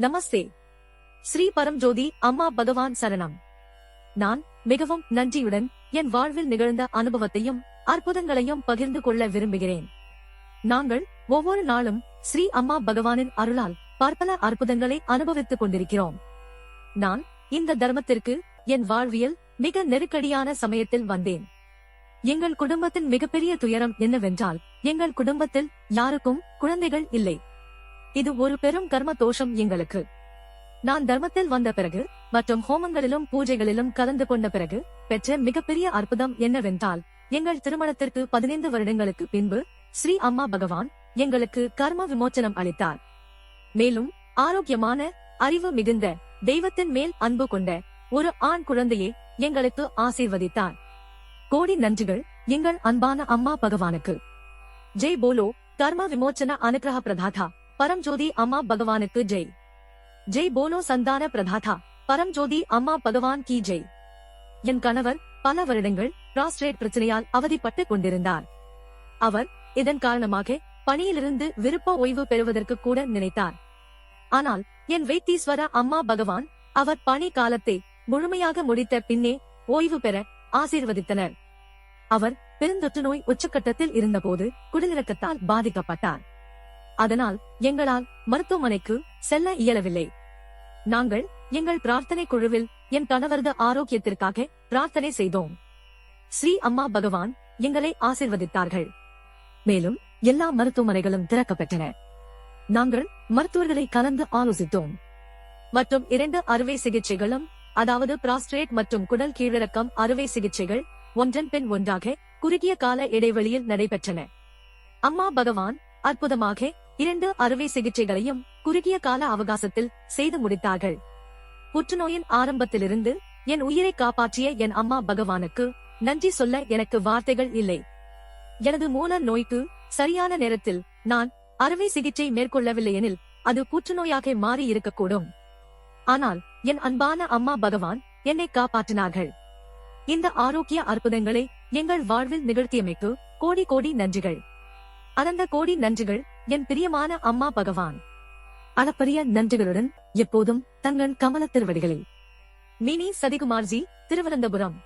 நமஸ்தே. ஸ்ரீ பரம்ஜோதி அம்மா பகவான் சரணம். நான் மிகவும் நன்றியுடன் என் வாழ்வில் நிகழ்ந்த அனுபவத்தையும் அற்புதங்களையும் பகிர்ந்து கொள்ள விரும்புகிறேன். நாங்கள் ஒவ்வொரு நாளும் ஸ்ரீ அம்மா பகவானின் அருளால் பற்பல அற்புதங்களை அனுபவித்துக் கொண்டிருக்கிறோம். நான் இந்த தர்மத்திற்கு என் வாழ்வியல் மிக நெருக்கடியான சமயத்தில் வந்தேன். எங்கள் குடும்பத்தின் மிகப்பெரிய துயரம் என்னவென்றால், எங்கள் குடும்பத்தில் யாருக்கும் குழந்தைகள் இல்லை. இது ஒரு பெரும் கர்ம தோஷம் எங்களுக்கு. நான் தர்மத்தில் வந்த பிறகு மற்றும் ஹோமங்களிலும் பூஜைகளிலும் கலந்து கொண்ட பிறகு பெற்ற மிகப்பெரிய அற்புதம் என்னவென்றால், எங்கள் திருமணத்திற்கு 15 வருடங்களுக்கு பின்பு ஸ்ரீ அம்மா பகவான் எங்களுக்கு கர்ம விமோச்சனம் அளித்தார். மேலும் ஆரோக்கியமான, அறிவு மிகுந்த, தெய்வத்தின் மேல் அன்பு கொண்ட ஒரு ஆண் குழந்தையை எங்களுக்கு ஆசீர்வதித்தார். கோடி நன்றிகள் எங்கள் அன்பான அம்மா பகவானுக்கு. ஜெய் போலோ கர்ம விமோச்சன அனுகிரக பிரதாதா பரம்ஜோதி அம்மா பகவானுக்கு ஜெய். ஜெய் போலோ சந்தான பிரதாதா பரம்ஜோதி அம்மா பகவான் கி ஜெய். என் கணவர் பல வருடங்கள் பிராஸ்டேட் பிரச்சனையால் அவதிப்பட்டுக் கொண்டிருந்தார். அவர் இதன் காரணமாக பணியிலிருந்து விருப்ப ஓய்வு பெறுவதற்கு கூட நினைத்தார். ஆனால் என் வைத்தீஸ்வர அம்மா பகவான் அவர் பணி காலத்தை முழுமையாக முடித்த பின்னே ஓய்வு பெற ஆசீர்வதித்தனர். அவர் பெருந்தொற்று நோய் உச்சக்கட்டத்தில் இருந்தபோது குடலிறக்கத்தால் பாதிக்கப்பட்டார். அதனால் எங்களால் மருத்துவமனைக்கு செல்ல இயலவில்லை. நாங்கள் எங்கள் பிரார்த்தனை குழுவில் என் கணவரது ஆரோக்கியத்திற்காக பிரார்த்தனை செய்தோம். ஸ்ரீ அம்மா பகவான் எங்களை ஆசீர்வதித்தார்கள். மேலும் எல்லா மருத்துவமனைகளும் திறக்கப்பட்டன. நாங்கள் மருத்துவர்களை கலந்து ஆலோசித்தோம். மற்றும் 2 அறுவை சிகிச்சைகளும், அதாவது பிராஸ்டேட் மற்றும் குடல் கீழிறக்கம் அறுவை சிகிச்சைகள் ஒன்றன் பின் ஒன்றாக குறுகிய கால இடைவெளியில் நடைபெற்றன. அம்மா பகவான் அற்புதமாக 2 அறுவை சிகிச்சைகளையும் குறுகிய கால அவகாசத்தில் செய்து முடித்தார்கள். புற்றுநோயின் ஆரம்பத்திலிருந்து என் உயிரை காப்பாற்றிய என் அம்மா பகவானுக்கு நன்றி சொல்ல எனக்கு வார்த்தைகள் இல்லை. எனது மூல நோய்க்கு சரியான நேரத்தில் நான் அறுவை சிகிச்சை மேற்கொள்ளவில்லையெனில் அது புற்றுநோயாக மாறி இருக்கக்கூடும். ஆனால் என் அன்பான அம்மா பகவான் என்னை காப்பாற்றினார்கள். இந்த ஆரோக்கிய அற்புதங்களை எங்கள் வாழ்வில் நிகழ்த்தியமைக்கு கோடி கோடி நன்றிகள். அனந்த கோடி நன்றிகள் என் பிரியமான அம்மா பகவான். அளப்பரிய நன்றிகளுடன் எப்போதும் தங்கள் கமல திருவடிகளில். மினி சதிகுமார்ஜி, திருவனந்தபுரம்.